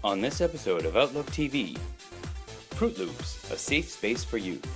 On this episode of Outlook TV, Fruit Loops, a safe space for youth.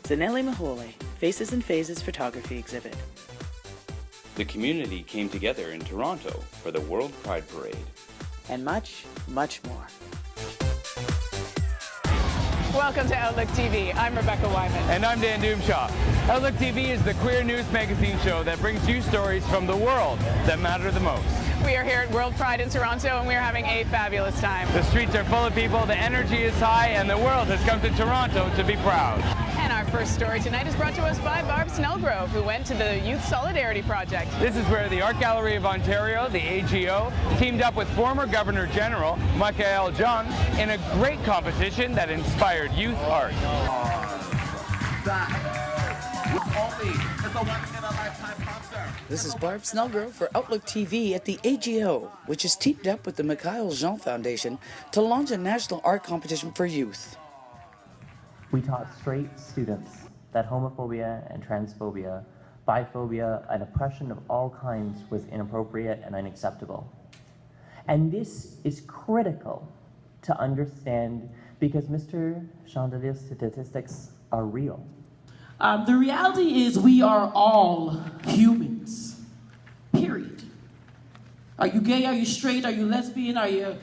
Zanelli Mahole, Faces and Phases photography exhibit. The community came together in Toronto for the WorldPride parade. And much, much more. Welcome to Outlook TV. I'm Rebecca Wyman. And I'm Dan Doomshaw. Outlook TV is the queer news magazine show that brings you stories from the world that matter the most. We are here at WorldPride in Toronto and we are having a fabulous time. The streets are full of people, the energy is high, and the world has come to Toronto to be proud. And our first story tonight is brought to us by Barb Snellgrove, who went to the Youth Solidarity Project. This is where the Art Gallery of Ontario, the AGO, teamed up with former Governor General Michael Jean in a great competition that inspired youth art. This is Barb Snellgrove for Outlook TV at the AGO, which has teamed up with the Michael Jean Foundation to launch a national art competition for youth. We taught straight students that homophobia and transphobia, biphobia, and oppression of all kinds was inappropriate and unacceptable. And this is critical to understand because Mr. Chandelier's statistics are real. The reality is we are all humans, period. Are you gay, are you straight, are you lesbian, are you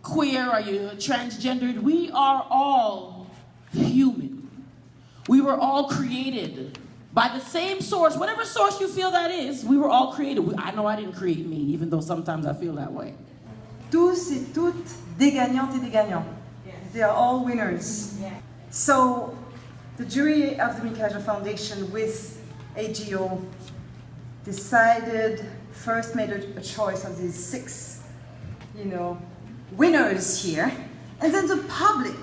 queer, are you transgendered? We are all human. We were all created by the same source, whatever source you feel that is, we were all created. I know I didn't create me, even though sometimes I feel that way. Tous et toutes des gagnantes et des gagnants. Yes. They are all winners. Yeah. So the jury of the Michael Jean Foundation with AGO decided, first made a choice of these 6, winners here, and then the public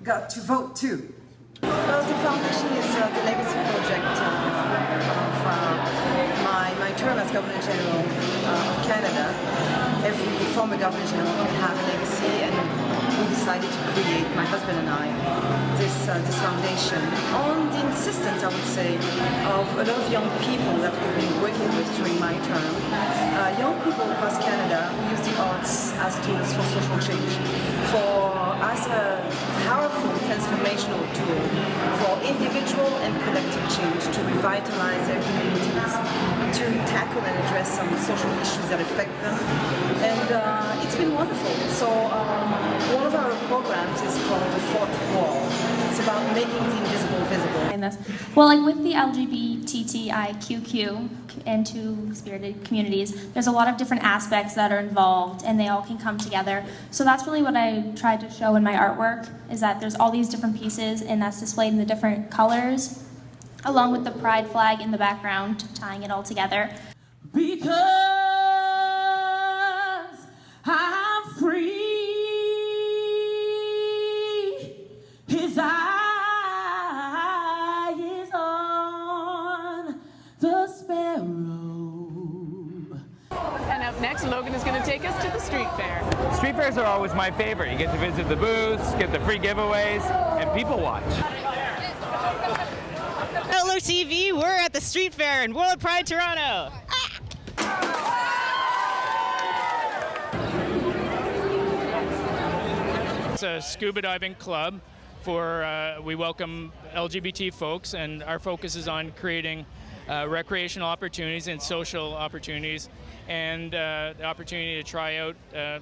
got to vote too. Well, the foundation is the legacy project of my term as Governor General of Canada. Every former Governor General can have a legacy, and we decided to create, my husband and I, this foundation on the insistence, I would say, of a lot of young people that we've been working with during my term. Young people across Canada who use the arts as tools for social change, as a powerful transformational tool for individual and collective change, to revitalize their communities, to tackle and address some social issues that affect them. And it's been wonderful. So one of our programs is called The Fourth Wall. It's about making the invisible visible. And this, well, like with the LGBTQ and two-spirited communities, there's a lot of different aspects that are involved and they all can come together. So that's really what I tried to show in my artwork, is that there's all these different pieces and that's displayed in the different colors, along with the pride flag in the background, tying it all together. Because I'm free, his eye is on the sparrow. And up next, Logan is going to take us to the street fair. Street fairs are always my favorite. You get to visit the booths, get the free giveaways, and people watch. Outlook TV, we're at the street fair in WorldPride, Toronto. It's a scuba diving club for, we welcome LGBT folks, and our focus is on creating recreational opportunities and social opportunities, and the opportunity to try out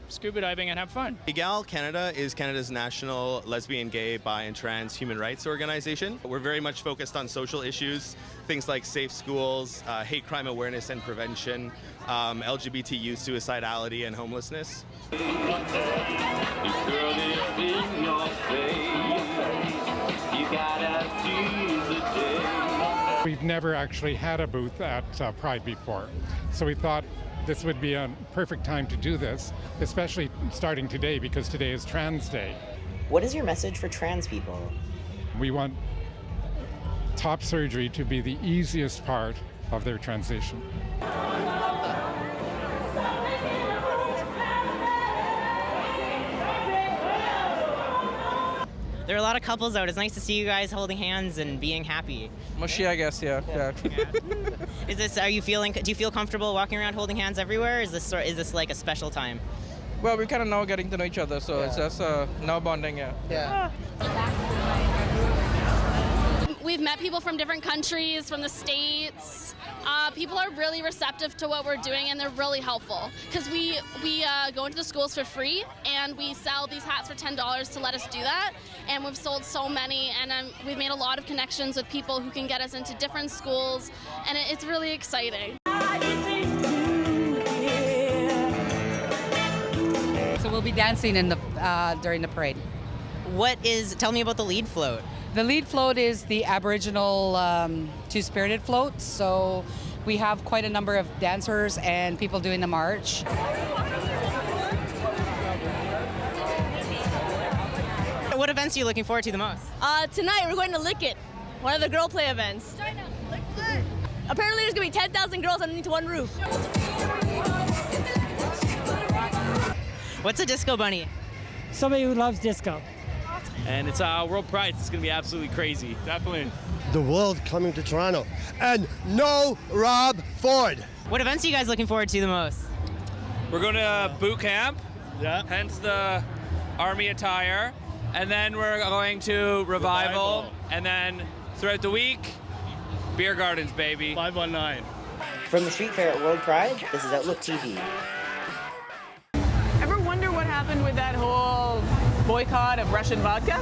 scuba diving and have fun. EGAL Canada is Canada's national lesbian, gay, bi, and trans human rights organization. We're very much focused on social issues, things like safe schools, hate crime awareness and prevention, LGBT youth suicidality, and homelessness. We've never actually had a booth at Pride before, so we thought this would be a perfect time to do this, especially starting today, because today is Trans Day. What is your message for trans people? We want top surgery to be the easiest part of their transition. There are a lot of couples out. It's nice to see you guys holding hands and being happy. Mushy, I guess, yeah. Is this? Are you feeling? Do you feel comfortable walking around holding hands everywhere? Is this like a special time? Well, we're kind of now getting to know each other, so it's just now bonding. Yeah. We've met people from different countries, from the States. People are really receptive to what we're doing, and they're really helpful because we go into the schools for free, and we sell these hats for $10 to let us do that. And we've sold so many, and we've made a lot of connections with people who can get us into different schools, and it's really exciting. So we'll be dancing in the during the parade. Tell me about the lead float. The lead float is the Aboriginal Two-Spirited float. So we have quite a number of dancers and people doing the march. What events are you looking forward to the most? Tonight we're going to Lick It, one of the girl play events. Apparently there's going to be 10,000 girls underneath one roof. What's a disco bunny? Somebody who loves disco. And it's WorldPride. It's going to be absolutely crazy. Definitely. The world coming to Toronto. And no Rob Ford. What events are you guys looking forward to the most? We're going to boot camp, hence the army attire. And then we're going to Revival. And then throughout the week, beer gardens, baby. 519. From the street fair at WorldPride, this is OutlookTV. Ever wonder what happened with that whole boycott of Russian vodka?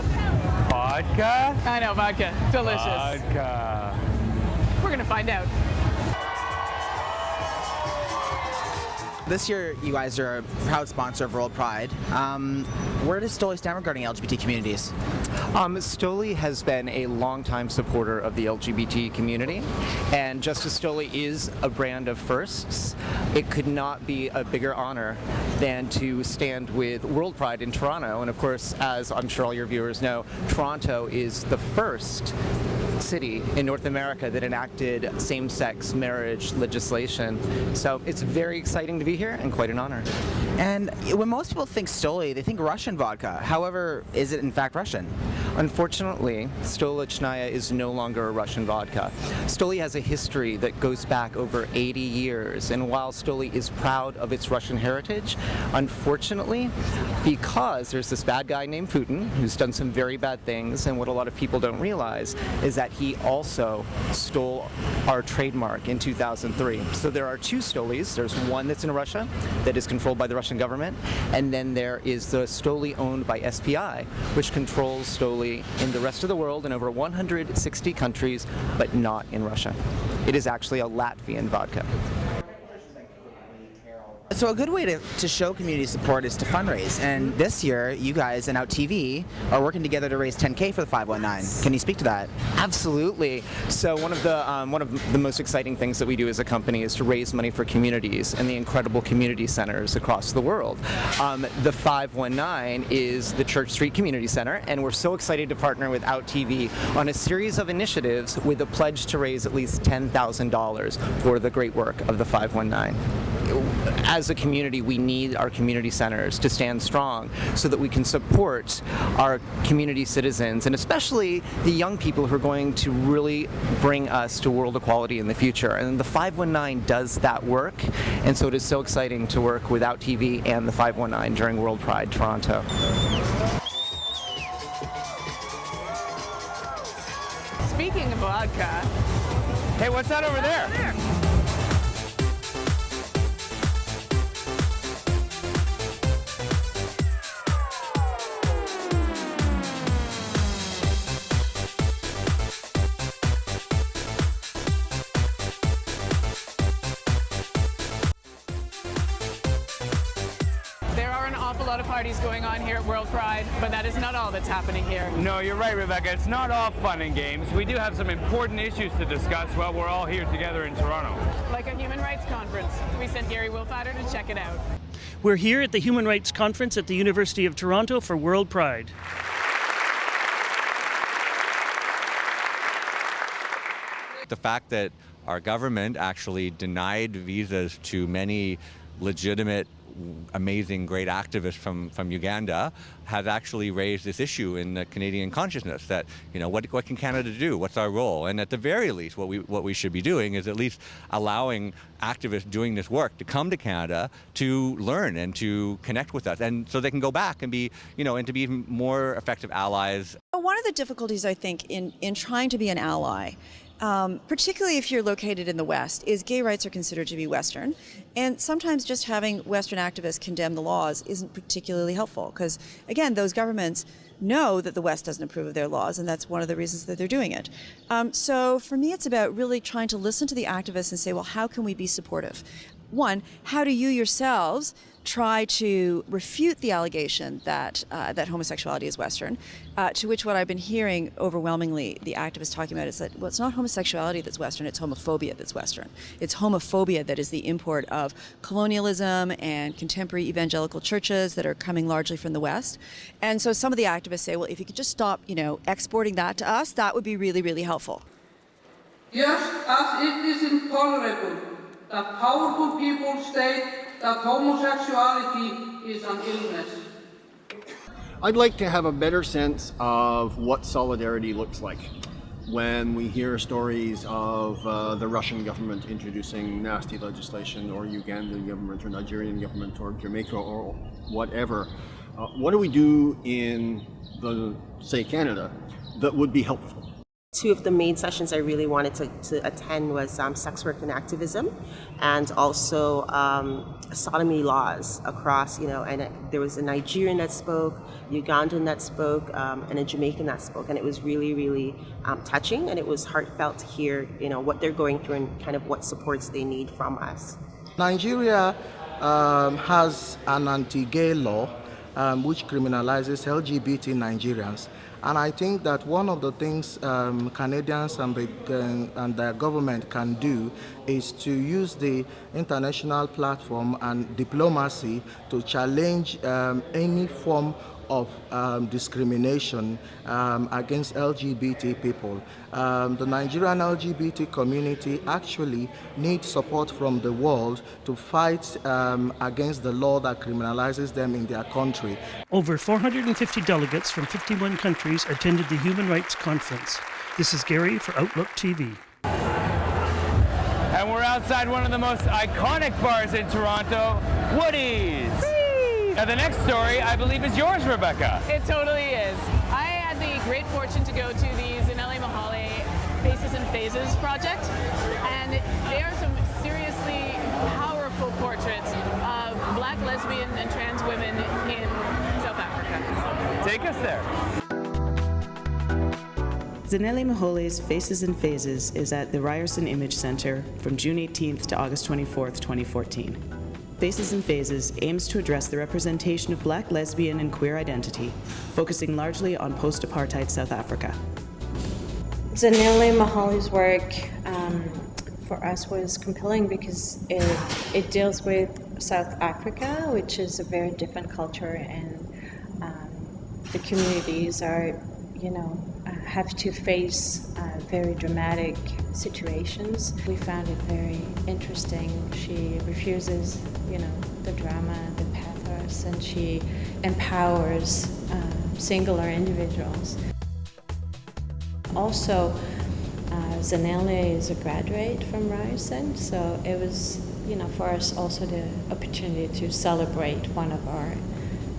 Vodka? I know, vodka. Delicious. Vodka. We're going to find out. This year, you guys are a proud sponsor of WorldPride. Where does Stoli stand regarding LGBT communities? Stoli has been a longtime supporter of the LGBT community, and just as Stoli is a brand of firsts, it could not be a bigger honor than to stand with WorldPride in Toronto. And of course, as I'm sure all your viewers know, Toronto is the first city in North America that enacted same-sex marriage legislation. So it's very exciting to be here and quite an honor. And when most people think Stoli, they think Russian vodka. However, is it in fact Russian? Unfortunately, Stolichnaya is no longer a Russian vodka. Stoli has a history that goes back over 80 years, and while Stoli is proud of its Russian heritage, unfortunately, because there's this bad guy named Putin who's done some very bad things, and what a lot of people don't realize is that he also stole our trademark in 2003. So there are two Stolis. There's one that's in Russia that is controlled by the Russian government, and then there is the Stoli owned by SPI, which controls Stoli in the rest of the world in over 160 countries, but not in Russia. It is actually a Latvian vodka. So a good way to show community support is to fundraise. And this year, you guys and OutTV are working together to raise $10K for the 519. Can you speak to that? Absolutely. So one of the most exciting things that we do as a company is to raise money for communities and the incredible community centers across the world. The 519 is the Church Street Community Center, and we're so excited to partner with OutTV on a series of initiatives with a pledge to raise at least $10,000 for the great work of the 519. As a community, we need our community centers to stand strong so that we can support our community citizens, and especially the young people who are going to really bring us to world equality in the future. And the 519 does that work, and so it is so exciting to work with OutTV and the 519 during WorldPride Toronto. Speaking of vodka. Hey, what's that over there? A lot of parties going on here at WorldPride, but that is not all that's happening here. No, you're right, Rebecca. It's not all fun and games. We do have some important issues to discuss while we're all here together in Toronto. Like a human rights conference. We sent Gary Wolfatter to check it out. We're here at the Human Rights Conference at the University of Toronto for WorldPride. The fact that our government actually denied visas to many legitimate amazing, great activist from Uganda, has actually raised this issue in the Canadian consciousness that, what can Canada do? What's our role? And at the very least, what we should be doing is at least allowing activists doing this work to come to Canada to learn and to connect with us, and so they can go back and be, and to be even more effective allies. One of the difficulties, I think, in trying to be an ally, particularly if you're located in the West, is gay rights are considered to be Western. And sometimes just having Western activists condemn the laws isn't particularly helpful because, again, those governments know that the West doesn't approve of their laws, and that's one of the reasons that they're doing it. So for me, it's about really trying to listen to the activists and say, well, how can we be supportive? One, how do you yourselves try to refute the allegation that that homosexuality is Western, to which what I've been hearing overwhelmingly the activists talking about is that, well, it's not homosexuality that's Western, it's homophobia that's Western. It's homophobia that is the import of colonialism and contemporary evangelical churches that are coming largely from the West. And so some of the activists say, well, if you could just stop, exporting that to us, that would be really, really helpful. Just as it is intolerable that powerful people state that homosexuality is an illness. I'd like to have a better sense of what solidarity looks like when we hear stories of the Russian government introducing nasty legislation, or Ugandan government, or Nigerian government, or Jamaica, or whatever. What do we do in say, Canada, that would be helpful? Two of the main sessions I really wanted to attend was sex work and activism, and also sodomy laws across, and there was a Nigerian that spoke, Ugandan that spoke, and a Jamaican that spoke, and it was really, really touching, and it was heartfelt to hear, what they're going through and kind of what supports they need from us. Nigeria has an anti-gay law which criminalizes LGBT Nigerians. And I think that one of the things Canadians and the government can do is to use the international platform and diplomacy to challenge any form of discrimination against LGBT people. The Nigerian LGBT community actually needs support from the world to fight against the law that criminalizes them in their country. Over 450 delegates from 51 countries attended the Human Rights Conference. This is Gary for OutlookTV. And we're outside one of the most iconic bars in Toronto, Woody's. Now the next story, I believe, is yours, Rebecca. It totally is. I had the great fortune to go to the Zanele Mahale Faces and Phases project, and they are some seriously powerful portraits of Black, lesbian, and trans women in South Africa. Take us there. Zanele Mahale's Faces and Phases is at the Ryerson Image Center from June 18th to August 24th, 2014. Faces and Phases aims to address the representation of Black, lesbian, and queer identity, focusing largely on post-apartheid South Africa. Zanele Mahale's work for us was compelling because it deals with South Africa, which is a very different culture, and the communities are, have to face very dramatic situations. We found it very interesting. She refuses, the drama, the pathos, and she empowers singular individuals. Also, Zanele is a graduate from Ryerson, so it was, for us also the opportunity to celebrate one of our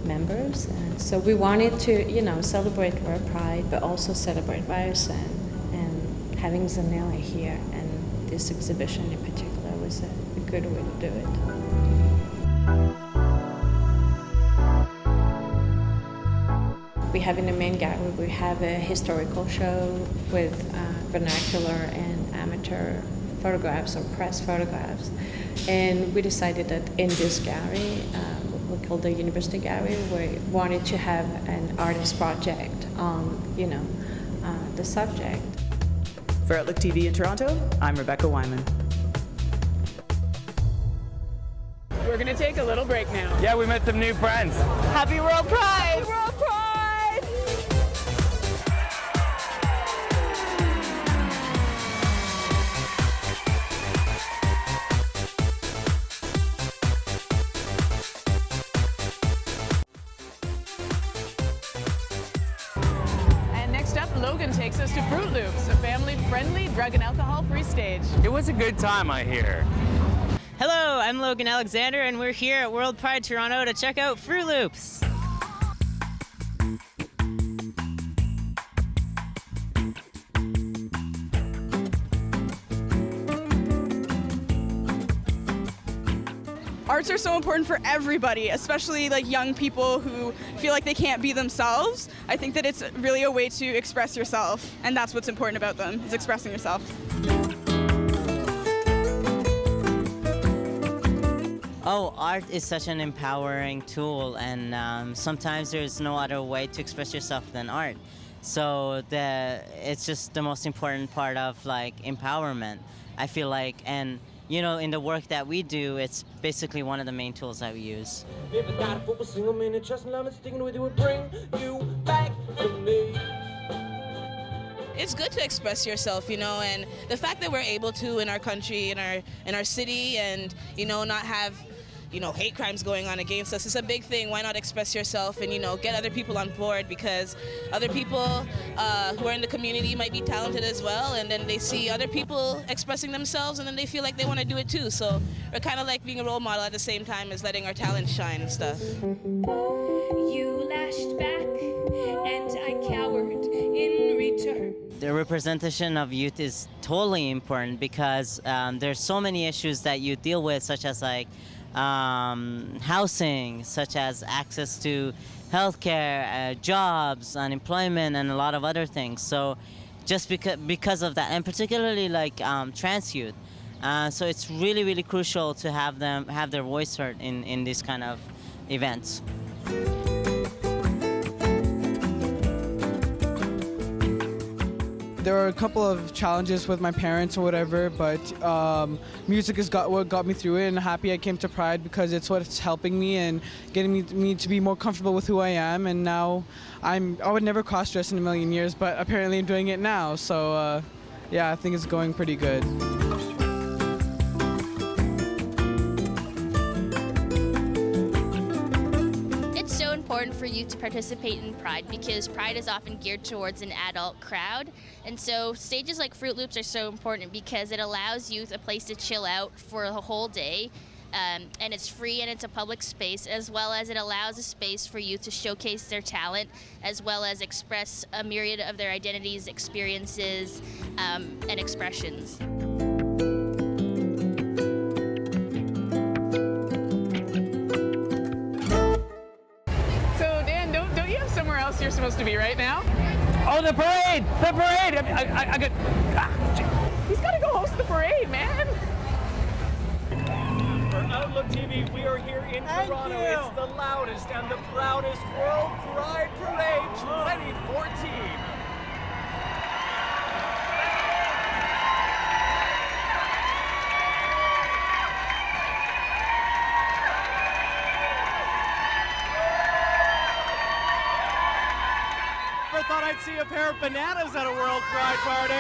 members. So we wanted to, celebrate WorldPride, but also celebrate Ryerson, and having Zanele here and this exhibition in particular was a good way to do it. We have in the main gallery, we have a historical show with vernacular and amateur photographs or press photographs. And we decided that in this gallery, we call the University Gallery, we wanted to have an artist project on, the subject. For OutlookTV in Toronto, I'm Rebecca Wyman. We're going to take a little break now. Yeah, we met some new friends. Happy WorldPride! Happy WorldPride! Logan takes us to Fruit Loops, a family-friendly, drug and alcohol-free stage. It was a good time, I hear. Hello, I'm Logan Alexander, and we're here at WorldPride Toronto to check out Fruit Loops. Arts are so important for everybody, especially like young people who feel like they can't be themselves. I think that it's really a way to express yourself, and that's what's important about them, is expressing yourself. Oh, art is such an empowering tool, and sometimes there's no other way to express yourself than art. So it's just the most important part of like empowerment, I feel like, and you know, in the work that we do, it's basically one of the main tools that we use. It's good to express yourself, you know, and the fact that we're able to in our country, in our city, and you know, not have, you know, hate crimes going on against us is a big thing. Why not express yourself and, you know, get other people on board, because other people who are in the community might be talented as well, and then they see other people expressing themselves and then they feel like they want to do it too. So we're kind of like being a role model at the same time as letting our talent shine and stuff. You lashed back and I cowered in return. The representation of youth is totally important because there's so many issues that you deal with, such as like housing, such as access to healthcare, jobs, unemployment, and a lot of other things. So just because of that, and particularly like trans youth. So it's really, really crucial to have them have their voice heard in these kind of events. There were a couple of challenges with my parents or whatever, but music is what got me through it, and happy I came to Pride because it's what's helping me and getting me to be more comfortable with who I am. And now I would never cross-dress in a million years, but apparently I'm doing it now. So yeah, I think it's going pretty good. Important for youth to participate in Pride because Pride is often geared towards an adult crowd, and so stages like Fruit Loops are so important because it allows youth a place to chill out for the whole day, and it's free and it's a public space, as well as it allows a space for youth to showcase their talent as well as express a myriad of their identities, experiences, and expressions. Somewhere else you're supposed to be right now? Oh, the parade! The parade! I got... He's got to go host the parade, man! For OutlookTV, we are here in Toronto. It's the loudest and the proudest WorldPride Parade 2014. Never thought I'd see a pair of bananas at a WorldPride party.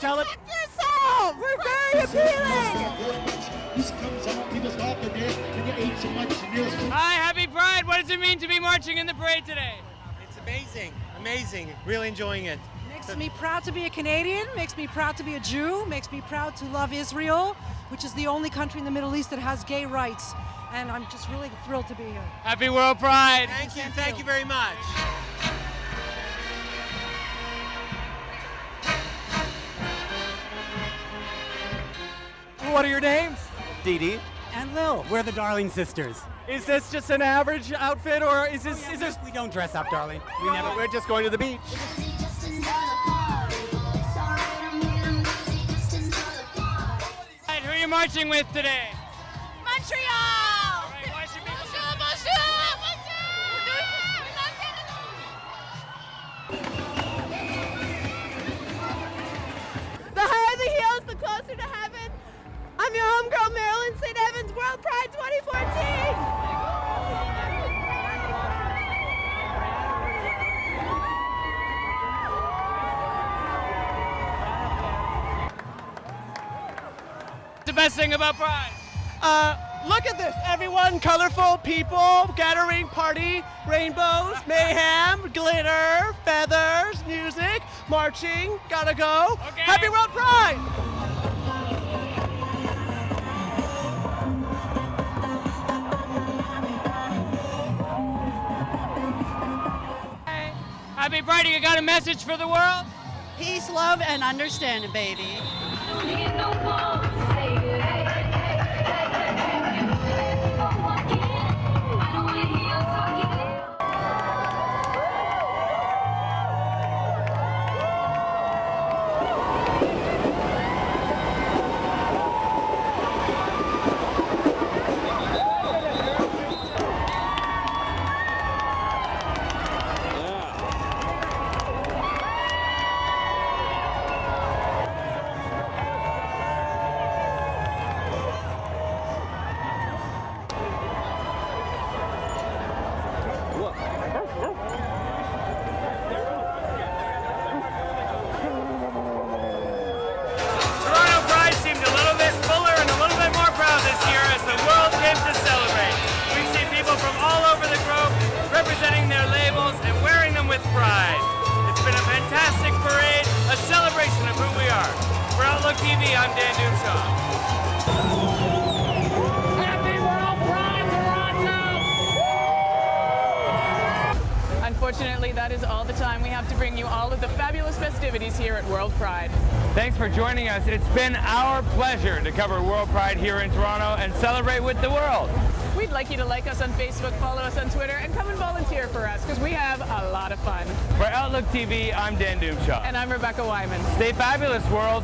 Tell it yourself. We're very appealing. Hi, happy Pride. What does it mean to be marching in the parade today? It's amazing, amazing. Really enjoying it. Makes me proud to be a Canadian, makes me proud to be a Jew, makes me proud to love Israel, which is the only country in the Middle East that has gay rights. And I'm just really thrilled to be here. Happy WorldPride. Thank you very much. What are your names? Dee Dee. And Lil. We're the Darling Sisters. Is this just an average outfit, or is this? We don't dress up, darling. We're just going to the beach. Who are you marching with today? Montreal! Right, why should people The higher the heels, the closer to heaven. I'm your homegirl, Marilyn St. Evans, WorldPride 2014! The best thing about Pride? Look at this, everyone, colorful people, gathering, party, rainbows, mayhem, glitter, feathers, music, marching, gotta go. Okay. Happy World Pride! Happy Pride, you got a message for the world? Peace, love, and understanding, baby. representing their labels and wearing them with pride. It's been a fantastic parade, a celebration of who we are. For Outlook TV, I'm Dan Doomshaw. Happy World Pride, Toronto! Unfortunately, that is all the time we have to bring you all of the fabulous festivities here at World Pride. Thanks for joining us. It's been our pleasure to cover World Pride here in Toronto and celebrate with the world. We'd like you to like us on Facebook, follow us on Twitter, and come and volunteer for us, because we have a lot of fun. For Outlook TV, I'm Dan Doomshaw. And I'm Rebecca Wyman. Stay fabulous, world.